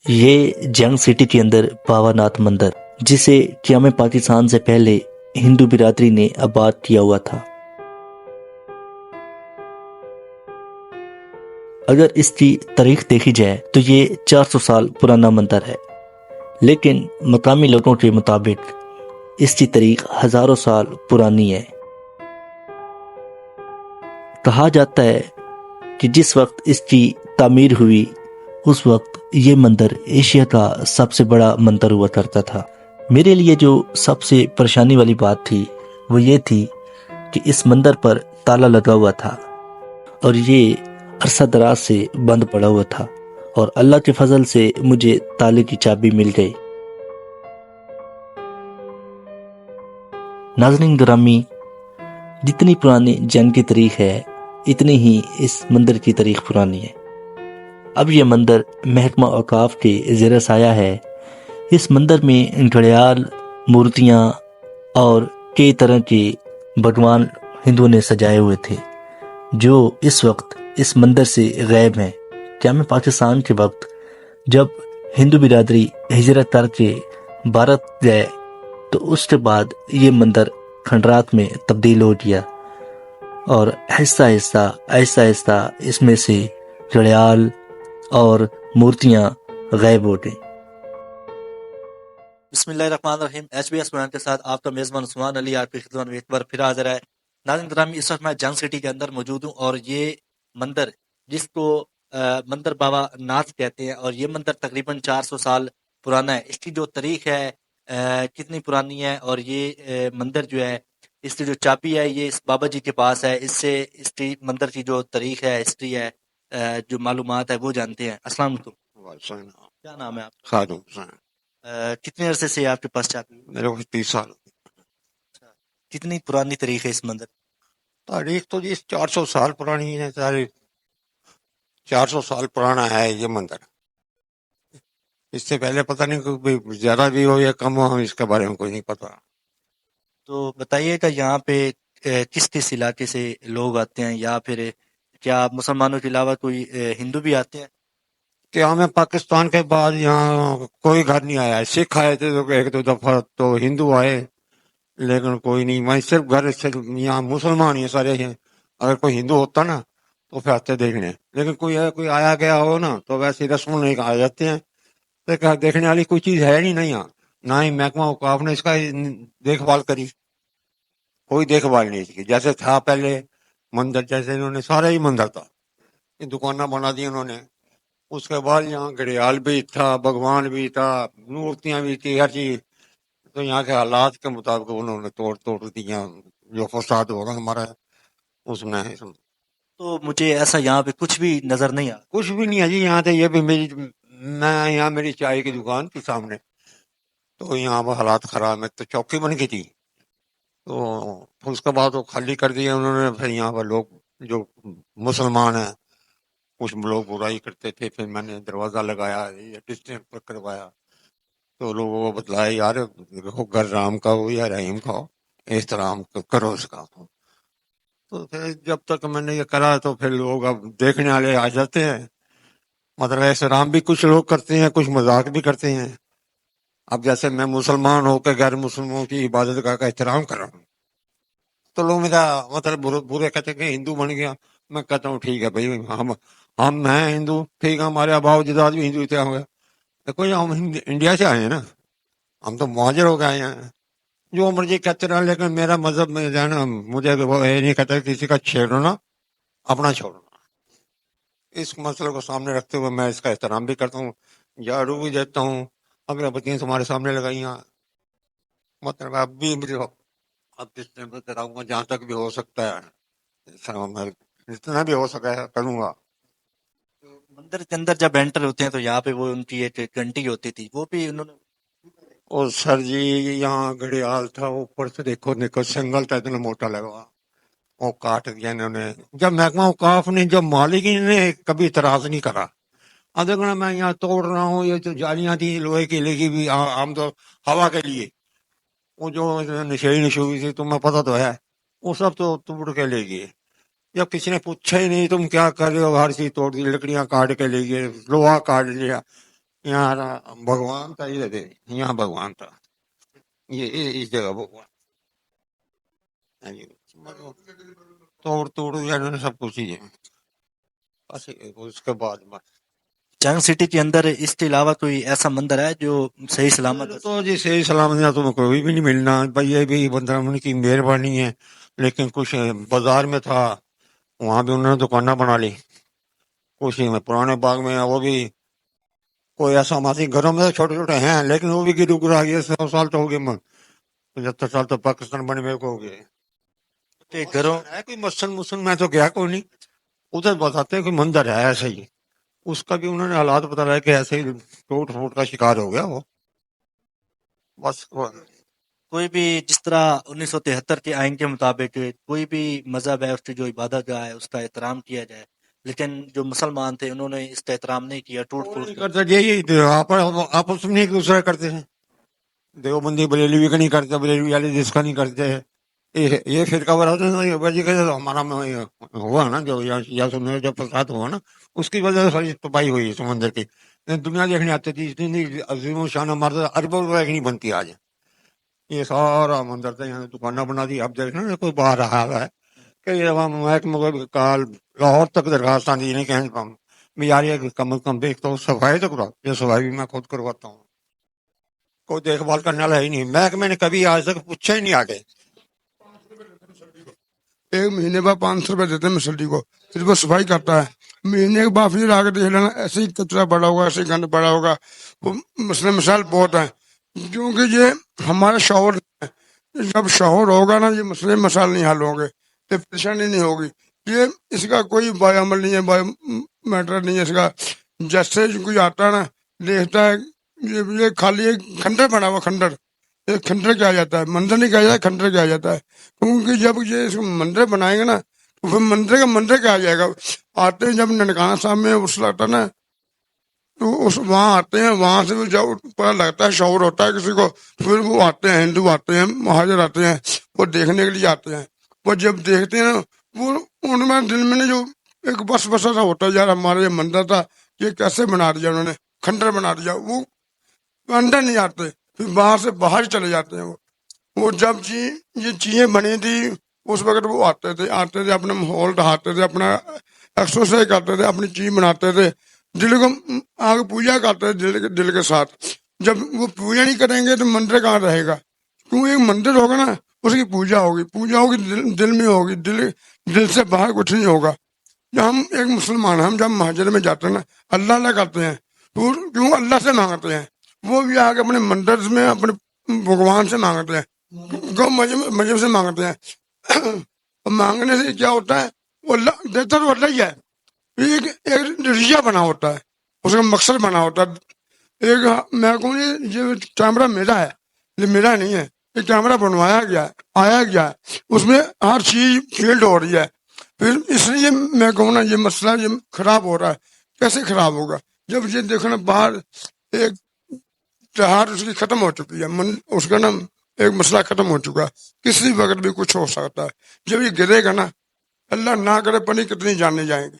ये जंग सिटी के अंदर पावानाथ मंदिर, जिसे क़याम पाकिस्तान से पहले हिंदू बिरादरी ने आबाद किया हुआ था। अगर इसकी तारीख देखी जाए तो ये 400 साल पुराना मंदिर है, लेकिन मकामी लोगों के मुताबिक इसकी तारीख हजारों साल पुरानी है। कहा जाता है कि जिस वक्त इसकी तामीर हुई उस वक्त ये मंदिर एशिया का सबसे बड़ा मंदिर हुआ करता था। मेरे लिए जो सबसे परेशानी वाली बात थी वो ये थी कि इस मंदिर पर ताला लगा हुआ था और ये अरसा दराज से बंद पड़ा हुआ था, और अल्लाह के फजल से मुझे ताले की चाबी मिल गई। नाज़रीन गिरामी, जितनी पुरानी जंग की तारीख है इतनी ही इस मंदिर की तारीख पुरानी है। अब ये मंदिर महकमा औकाफ के ज़ेर साया है। इस मंदिर में घड़ियाल, मूर्तियाँ और कई तरह के भगवान हिंदुओं ने सजाए हुए थे, जो इस वक्त इस मंदिर से गायब हैं। क़याम पाकिस्तान के वक्त जब हिंदू बिरादरी हिजरत करके भारत गए तो उसके बाद ये मंदिर खंडरात में तब्दील हो गया और आहिस्ता आहिस्ता इसमें से घड़ियाल और मूर्तियां गायब हो गई। बिस्मिल्लाहिर्रहमानिर्रहीम। SBS बयान के साथ आपका मेज़बान उस्मान अली आपकी खिदमत में एक बार फिर हाजिर है। नाज़रीन गिरामी, इस वक्त मैं जंग सिटी के अंदर मौजूद हूँ और ये मंदिर, जिसको मंदिर बाबा नाथ कहते हैं, और ये मंदिर तकरीबन 400 साल पुराना है। इसकी जो तारीख है कितनी पुरानी है, और ये मंदिर जो है इसकी जो चाबी है ये इस बाबा जी के पास है। इससे इसकी मंदिर की जो तारीख है, हिस्ट्री है, जो मालूमात है वो जानते हैं। अस्सलाम वालेकुम। क्या नाम है आप? खादुम हुसैन। कितने अरसे से आपके पास चाबी है? मेरे को 30 साल। अच्छा, कितनी पुरानी तारीख है इस मंदिर? तारीख तो जी 400 साल पुरानी है। सारी 400 साल पुराना है ये मंदिर। इससे पहले पता नहीं कोई ज्यादा भी हो या कम हो, हम इसके बारे में कोई नहीं पता। तो बताइएगा यहाँ पे किस किस इलाके से लोग आते हैं, या फिर क्या मुसलमानों के अलावा कोई हिंदू भी आते हैं? कि हमें पाकिस्तान के बाद यहाँ कोई घर नहीं आया है। सिख आए थे तो एक दो दफा, तो हिंदू आए, लेकिन कोई नहीं। मैं सिर्फ घर से यहाँ मुसलमान ही सारे हैं। अगर कोई हिंदू होता ना तो फिर आते देखने, लेकिन कोई आया गया हो ना तो वैसे रस्म नहीं आ जाते हैं। तो देखने वाली कोई चीज है नहीं यहाँ, ना ही महकमा औकाफ ने इसका देखभाल करी। कोई देखभाल नहीं की। जैसे था पहले मंदिर, जैसे इन्होंने सारा ही मंदिर था, ये दुकानें बना दी उन्होंने। उसके बाद यहाँ घड़ियाल भी था, भगवान भी था, मूर्तियां भी थी, हर चीज। तो यहाँ के हालात के मुताबिक उन्होंने तोड़ तोड़ दिया। जो फसाद हो रहा हमारा उसमें है। तो मुझे ऐसा यहाँ पे कुछ भी नजर नहीं आ रहा। कुछ भी नहीं है जी यहाँ। तो ये भी मैं यहाँ मेरी चाय की दुकान थी सामने, तो यहाँ पर हालात खराब है। तो चौकी बन गई थी, तो उसके बाद वो खाली कर दिया उन्होंने। फिर यहाँ पर लोग जो मुसलमान हैं, कुछ लोग बुराई करते थे। फिर मैंने दरवाजा लगाया, ये डिस्टेंस पर करवाया, तो लोगों को बतलाया यार देखो घर राम का हो या रहीम का हो, इस तरह हम करो इसका। तो फिर जब तक मैंने ये करा तो फिर लोग अब देखने वाले आ जाते हैं। मतलब एहतराम भी कुछ लोग करते हैं, कुछ मजाक भी करते हैं। अब जैसे मैं मुसलमान होकर गैर मुसलमानों की इबादत का एहतराम कर रहा हूँ, तो लोग मेरा मतलब बुरे कहते हैं कि हिंदू बन गया। मैं कहता हूँ ठीक है भाई, हम हैं हिंदू, ठीक है, हमारे आबाओ जदाद भी हिंदू थे। होंगे देखो ये हम इंडिया से आए हैं ना, हम तो मुहाजिर हो गए आए हैं। जो मर्जी कहते रहे, लेकिन मेरा मजहब में जो है ना, मुझे वो ये नहीं कहता किसी का छेड़ना अपना छोड़ना। इस मसले को सामने रखते हुए मैं इसका एहतराम भी करता हूँ, झाड़ू भी देता हूँ। अगरबत्तियां तुम्हारे सामने लगाई हैं, मतलब अब भी अब जिस टाइम पे कराऊंगा जहां तक भी हो सकता है, मैं जितना भी हो सका है करूंगा। तो मंदिर के अंदर जब एंटर होते हैं तो यहाँ पे वो उनकी एक घंटी होती थी, वो भी उन्होंने। और सर जी यहाँ घड़ियाल था, ऊपर से देखो देखो सिंगल था, इतना मोटा लगा, वो काट दिया इन्होंने। जब महकमा औकाफ ने, जब मालिक ने कभी इतराज नहीं करा। अब देखो ना, मैं यहाँ तोड़ रहा हूँ, ये जो जालियां थी लोहे की लगी भी आम तो हवा के लिए, वो जो नशेड़ी नशुई थी तुम्हें पता तो है, वो सब तो तोड़ के ले गए। जब किसी ने पूछा ही नहीं तुम क्या कर रहे हो, हर चीज तोड़ दी, लकड़ियां काट के ले गए, लोहा काट लिया। यहाँ भगवान था, ये थे, यहाँ भगवान था, ये इस जगह भगवान। हाँ जी, तोड़ तोड़ दिया इन्होंने सब कुछ ही है। बस उसके बाद जंग सिटी के अंदर इसके अलावा कोई ऐसा मंदिर है जो सही सलामत है? तो जी सही सलामत तुम्हें कोई भी नहीं मिलना भाई, ये भी बंदा उनकी मेहरबानी है। लेकिन कुछ बाजार में था, वहां भी उन्होंने दुकानें बना ली। कुछ में पुराने बाग में है, वो भी कोई ऐसा हमारे घरों में छोटे छोटे हैं, लेकिन वो भी गिर गिरा गए। 100 साल तो हो गए, 75 साल तो पाकिस्तान बने हुए को हो गए। के घरों है कोई मस्जिद मुस्लिम में तो गया कोई नहीं, उधर बताते हैं कोई मंदिर है ऐसे ही, उसका भी उन्होंने हालात बता रहा है कि ऐसे ही टूट फूट का शिकार हो गया वो। बस कोई भी जिस तरह 1973 के आइन के मुताबिक कोई भी मजहब है उसकी जो इबादत गाह है उसका एहतराम किया जाए, लेकिन जो मुसलमान थे उन्होंने इसका एहतराम नहीं किया, टूट फूट कर। करते यही आपस में एक दूसरे करते हैं। देवबंदी बरेलवी का नहीं करते, बरेलवी वाले जिसका नहीं करते। ये फिरका बराबर हमारा में हुआ ना, जो या सुनने जब फसाद हुआ ना, उसकी वजह से सारी तबाही हुई समंदर की। दुनिया देखने आती थी, इतनी अजीम शान हमारे अरबों रुपए की नहीं बनती आज। ये सारा मंदिर था, यहाँ दुकाना बना दी। अब देखना कोई बाहर आ रहा है कि ये महकमे काल लाहौर तक दरखास्त आती नहीं कहने कम भी यार, ये कम अज कम देख तो सफाई तो करो। ये सफाई भी मैं खुद करवाता हूँ, कोई देखभाल करने वाला ही नहीं। महकमे ने कभी आज तक पूछा ही नहीं आगे। एक महीने बाद 500 रुपए देते हैं मिसल्टी को, फिर वो सफाई करता है। महीने के बाद फिर आगे देख लेना ऐसे ही कचरा पड़ा होगा, ऐसे ही गंद पड़ा होगा। वो मसले मसाइल बहुत हैं, क्योंकि ये हमारा शौहर है। जब शौहर होगा ना, ये मसले मसाइल नहीं हल होंगे, ये परेशानी नहीं होगी। ये इसका कोई बायो अमल नहीं है, बायो मैटर नहीं है इसका। जैसे कोई आता है ना, देखता है ये खाली एक खंडर बना हुआ, खंडर, ये खंडर क्या जाता है, मंदिर नहीं कहा जाता है, खंडर क्या जाता है। क्योंकि जब ये इसको मंदिर बनाएंगे ना, तो फिर मंदिर का मंदिर क्या आ जाएगा। आते हैं जब ननकाना साहब में उस लगता ना, तो उस वहाँ आते हैं, वहाँ से जब पता लगता है शौर होता है किसी को, फिर वो आते हैं, हिंदू आते हैं, महाजर आते हैं, वो देखने के लिए आते हैं। वो जब देखते हैं ना, वो उनमें दिल में जो एक बस बसा सा होता है, यार हमारा ये मंदिर था, ये कैसे बना दिया उन्होंने, खंडर बना दिया। वो अंदर नहीं आते, फिर बाहर से बाहर चले जाते हैं। वो जब ये चीजें बनी थी उस वक्त वो आते थे अपना माहौल ढहाते थे, अपना एक्सरसाइज करते थे, अपनी चीज बनाते थे, दिल को आगे पूजा करते थे दिल के साथ। जब वो पूजा नहीं करेंगे तो मंदिर कहाँ रहेगा। क्योंकि एक मंदिर होगा ना, उसकी पूजा होगी दिल में होगी, दिल से बाहर कुछ नहीं होगा। जब हम एक मुसलमान, हम जब महाजर में जाते हैं ना, अल्लाह अल्लाह करते हैं, तो क्यों अल्लाह से मांगते हैं। वो भी आगे अपने मंदिर में अपने भगवान से मांगते हैं, गौ मजहब से मांगते हैं। मांगने से क्या होता है, वो अल्लाह देता तो अल्लाह ही है, एक रिया बना होता है, उसका मकसद बना होता है। एक मैं कहूँ ये कैमरा मेरा है, ये मेरा नहीं है, ये कैमरा बनवाया गया है, आया गया है, उसमें हर चीज फील्ड हो रही है। फिर इसलिए मैं कहूँ ना, ये मसला ये खराब हो रहा है। कैसे खराब होगा, जब ये देखो ना बाहर एक त्योहार उसकी खत्म हो चुकी है, उसका ना एक मसला खत्म हो चुका है, किसी वक्त भी कुछ हो सकता है। जब ये गिरेगा ना, अल्लाह ना करे पनी कितनी जाने जाएंगी।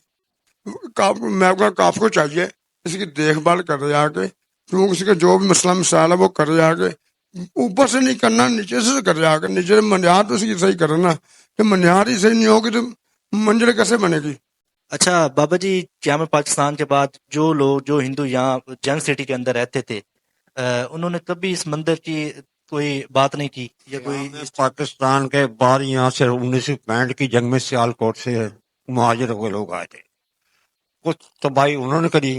मैं काफ को चाहिए इसकी देखभाल कर रहे आके, क्योंकि इसका जो भी मसला मसाला वो कर रहे आके, ऊपर से नहीं करना, नीचे से कर रहे आके। नीचे मनिहार तो उसकी सही करना, कि मनिहार ही सही नहीं होगी तो मंजिल कैसे बनेगी। अच्छा बाबा जी, क्या पाकिस्तान के बाद जो हिंदू यहाँ जंग सिटी के अंदर रहते थे, उन्होंने कभी इस मंदिर की कोई बात नहीं की या कोई पाकिस्तान के बाद यहाँ से 1965 की जंग में सियालकोट से मुहाजिर हुए लोग आए थे। कुछ तो भाई उन्होंने करी,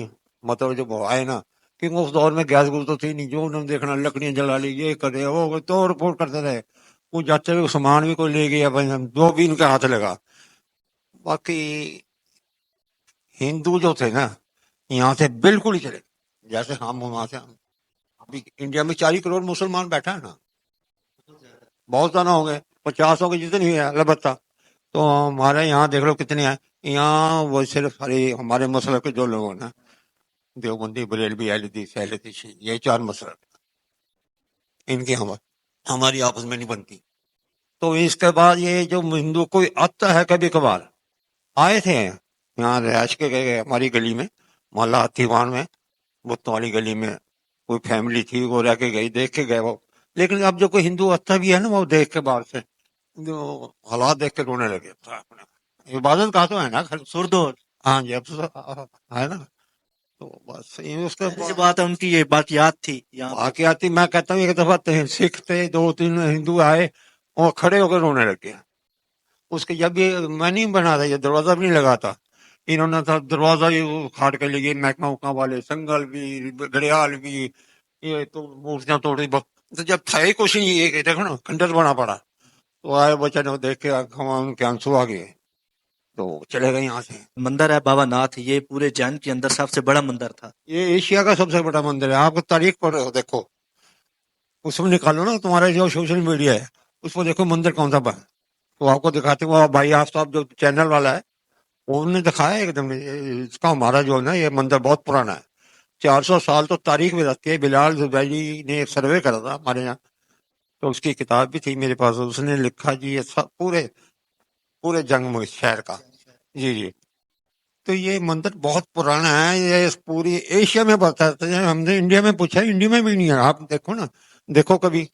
मतलब जब वो आए ना, क्योंकि उस दौर में गैस गुस तो थी नहीं, जो उन्होंने देखना लकड़ियां जला ली, ये करे वो तोड़ फोड़ करते रहे। कुछ जाते हुए सामान भी कोई ले गया भाई, जो भी इनके हाथ लगा। बाकी हिंदू जो थे ना, यहाँ से बिल्कुल ही चले, जैसे हम वहां से अभी इंडिया में 40 करोड़ मुसलमान बैठा है ना, बहुत ज्यादा हो गए, 50 हो गए जितने है अलबत्ता। तो हमारे यहाँ देख लो कितने हैं यहाँ। वो सिर्फ सारे हमारे मसलक के जो लोग हैं ना, देवबंदी बरेलवी अहलदीस सहलती शी, ये 4 मसलक, इनकी हमारी आपस में नहीं बनती। तो इसके बाद ये जो हिंदू कोई आता है कभी कभार, आए थे यहाँ रिहायश के हमारी गली में, मोहल्ला हाथीवान में, बुत्तों वाली गली में कोई फैमिली थी, वो रह के गई, देख के गए वो। लेकिन अब जो कोई हिंदू आता भी है ना, वो देख के बाहर से जो हालात देख के रोने लगे। तो अपने इबादत का तो है ना घर। सुरदो हाँ जी, अब तो है ना। तो बस ये उसके ऐसी बात है, उनकी ये बाकियात थी यहाँ पे। बाकी आती, मैं कहता हूँ एक दफा सिख थे, 2-3 हिंदू आए, वो खड़े होकर रोने लगे। उसके जब ये मैं नहीं बना था, ये दरवाजा भी नहीं लगा था, इन्होंने था दरवाजा ये उखाड़ के लिए, महकमा उकमा वाले, संगल भी, घड़ियाल भी, ये तो मूर्तियां तोड़ी। तो जब था ही कुछ नहीं, ये देखो ना खंडर बना पड़ा। तो आए बच्चे ने देख के आंखों में उनके आंसू आ गए, तो चले गए यहाँ से। मंदिर है बाबा नाथ, ये पूरे जैन के अंदर सबसे बड़ा मंदिर था। ये एशिया का सबसे बड़ा मंदिर है। आपको तारीख पर देखो, उसमें निकालो ना, तुम्हारा जो सोशल मीडिया है उसमें देखो मंदिर कौन सा बना। तो आपको दिखाते हैं, वो भाई आफ्ताब जो चैनल वाला है, उन्होंने दिखाया एकदम, इसका हमारा जो है ना, ये मंदिर बहुत पुराना है, 400 साल तो तारीख में रखती है। बिलाल जुबैरी ने एक सर्वे करा था हमारे यहाँ, तो उसकी किताब भी थी मेरे पास। उसने लिखा जी ये सब पूरे पूरे जंग में शहर का। जी जी। तो ये मंदिर बहुत पुराना है, ये इस पूरी एशिया में बताते हैं। हमने इंडिया में पूछा, इंडिया में भी नहीं है। आप देखो ना, देखो कभी,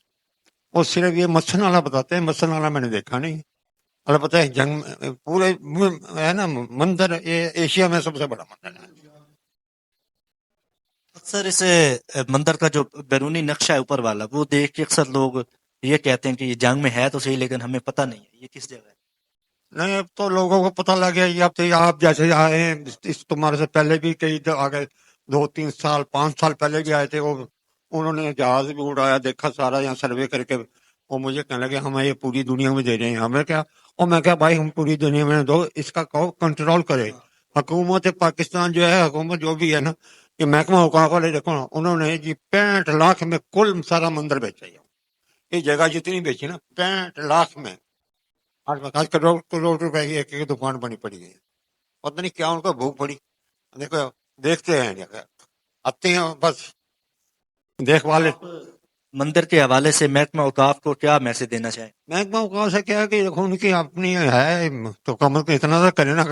वो सिर्फ ये मत्स्य नाला बताते हैं, मत्स्य नाला मैंने देखा नहीं। अलबत्ता है जंग पूरे है ना मंदिर, ये एशिया में सबसे बड़ा मंदिर है। अक्सर इस मंदिर का जो बैरूनी नक्शा है ऊपर वाला, वो देख के अक्सर लोग ये कहते हैं कि ये जंग में है तो सही, लेकिन हमें पता नहीं है ये किस जगह है। नहीं, अब तो लोगों को पता लग गया। ये अब तो आप जैसे आए हैं, इस तुम्हारे से पहले भी कई आ गए, 2-3 साल 5 साल पहले भी आए थे। वो उन्होंने जहाज भी उड़ाया, देखा सारा यहाँ सर्वे करके। वो मुझे कहने लगे हमें ये पूरी दुनिया में दे रहे हैं, हमें क्या। और मैं क्या भाई, हम पूरी दुनिया में दो, इसका कहो कंट्रोल करे हुकूमत पाकिस्तान जो है, हुकूमत जो भी है ना, ये महकमा हुकाम वाले देखो ना, उन्होंने जी 65 लाख में कुल सारा मंदिर बेचा। ये जगह जितनी बेची ना, 65 लाख में, 8 करोड़ करोड़ रुपए की एक एक दुकान बनी पड़ी है। पता नहीं क्या उनको भूख पड़ी। देखो, देखते हैं जगह, आते हैं बस देख वाले। मंदिर के हवाले से महकमा औकाफ को क्या मैसेज देना चाहें? महकमा हुकाम से क्या है कि देखो उनकी अपनी है, तो कम को इतना तो करे ना,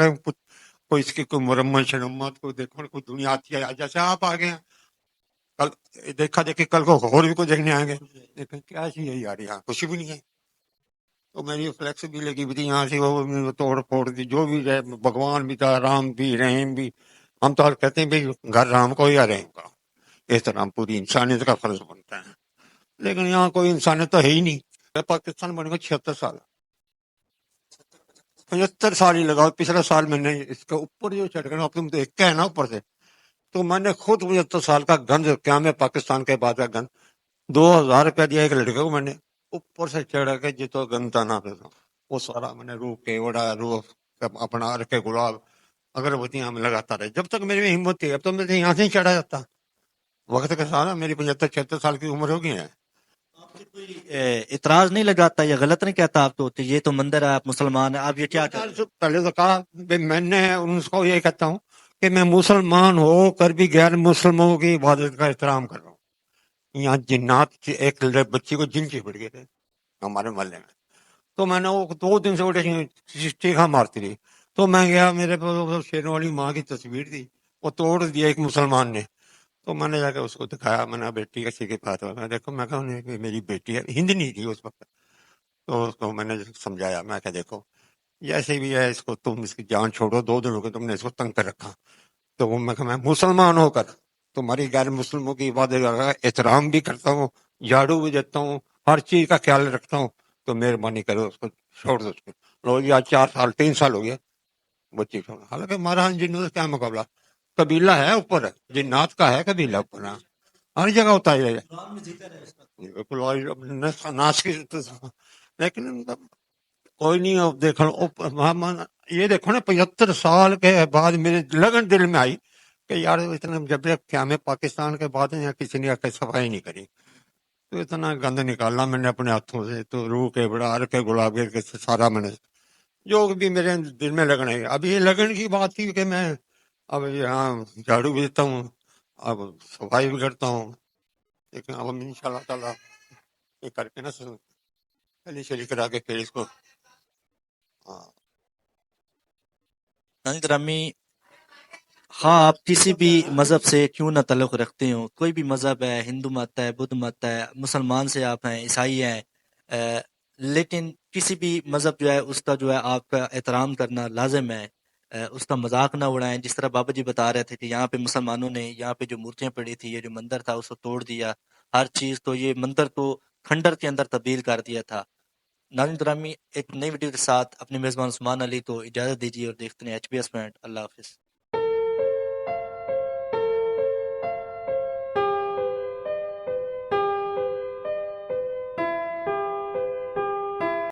कोई इसकी कोई मुरम्मत शरम्मत, कोई देखो कोई दुनिया आती है, जैसे आप आ गए हैं, कल देखा देखी, कल को और भी कोई देखने आएंगे, लेकिन क्या चीज है यार, यहाँ कुछ भी नहीं है। तो मेरी फ्लैक्स भी लगी हुई थी, यहाँ से वो तोड़ फोड़ दी, जो भी है, भगवान भी था, राम भी, रहीम भी। हम तो कहते हैं भाई घर राम को या रहीम का, इस तरह पूरी इंसानियत का फर्ज बनता है। लेकिन यहाँ कोई इंसानियत तो है ही नहीं। पाकिस्तान बने को 76 साल, 75 साल ही लगाओ। पिछले साल मैंने इसके ऊपर जो चढ़ गया, तुम देख के है ना ऊपर से, तो मैंने खुद 75 साल का गंज, क्या मैं पाकिस्तान के बाद का गंज, 2000 रुपया दिया एक लड़के को मैंने, ऊपर से चढ़ के जितो गंता ना पे, वो सारा मैंने रूह के वड़ा, रूह अपना रखे गुलाब अगरबत्तियां में लगाता रहे जब तक मेरी में हिम्मत थी। अब तो मैं यहाँ से ही चढ़ा जाता वक्त के साथ। मेरी 75-76 साल की उम्र हो गई है। आपको कोई इतराज नहीं लगाता या गलत नहीं कहता आपको कि ये तो मंदिर है, आप मुसलमान हैं, आप ये क्या कर रहे हैं? पहले तो कहा भाई, मैंने उनको ये कहता हूँ कि मैं मुसलमान होकर भी गैर मुसलमानों की इबादत का एहतराम कर रहा हूँ। यहाँ जिन्नात एक बच्ची को जिन चिपट गए थे हमारे मोहल्ले में, तो मैंने वो 2 दिन से वो चीखा मारती रही। तो मैं गया, मेरे पास शेरों वाली माँ की तस्वीर थी, वो तोड़ दिया एक मुसलमान ने। तो मैंने जाकर उसको दिखाया, मैंने बेटी का सीखे पाता, मैं देखो, मैं कहा मेरी बेटी है, हिंदी नहीं थी उस वक्त। तो उसको मैंने समझाया, मैं क्या देखो जैसे भी है, इसको तुम इसकी जान छोड़ो, 2 दिन हो गए तुमने इसको तंग कर रखा। तो वो मैं कहा, मैं मुसलमान होकर तुम्हारी गैर मुस्लिमों की इबादत का एहतराम भी करता हूँ, झाड़ू भी देता हूँ, हर चीज का ख्याल रखता हूँ, तो मेहरबानी करो उसको छोड़ दो। उसको लो जी, आज 4 साल 3 साल हो गया बच्ची को। हालांकि हमारा जिन्नों से क्या मुकाबला, कबीला है ऊपर, जिन्नात का है कबीला ऊपर। हाँ, हर जगह होता है ये। बिल्कुल, और नाश की लेकिन कोई नहीं। अब देखो ये देखो ना, 75 साल के बाद मेरे लगन दिल में आई कि यार इतना, जब तक क्या में पाकिस्तान के बाद यहाँ किसी ने आके सफाई नहीं करी, तो इतना गंद निकालना मैंने अपने हाथों से, तो रूह के बड़ा हर के गुलाब के सारा मैंने जो भी मेरे दिल में लगन है। अब ये लगन की बात थी कि मैं अब यहाँ झाड़ू भी देता हूँ, अब सफाई भी करता हूँ। लेकिन अब इंशाल्लाह ताला ये करके ना गली शली करा के फिर इसको, हाँ। नाज़रीन ग्रामी, ہاں آپ کسی بھی مذہب سے کیوں نہ تعلق رکھتے ہو، کوئی بھی مذہب ہے، ہندو مت ہے، بدھ مت ہے، مسلمان سے آپ ہیں، عیسائی ہیں، لیکن کسی بھی مذہب جو ہے اس کا جو ہے آپ کا احترام کرنا لازم ہے، اس کا مذاق نہ اڑائیں۔ جس طرح بابا جی بتا رہے تھے کہ یہاں پہ مسلمانوں نے یہاں پہ جو مورتیاں پڑی تھی، یہ جو مندر تھا اس کو توڑ دیا، ہر چیز، تو یہ مندر کو کھنڈر کے اندر تبدیل کر دیا تھا۔ ناظرین گرامی، ایک نئی ویڈیو کے ساتھ اپنے میزبان عثمان علی کو اجازت دیجیے اور دیکھتے ہیں ایچ بی ایس پوائنٹ۔ اللہ حافظ۔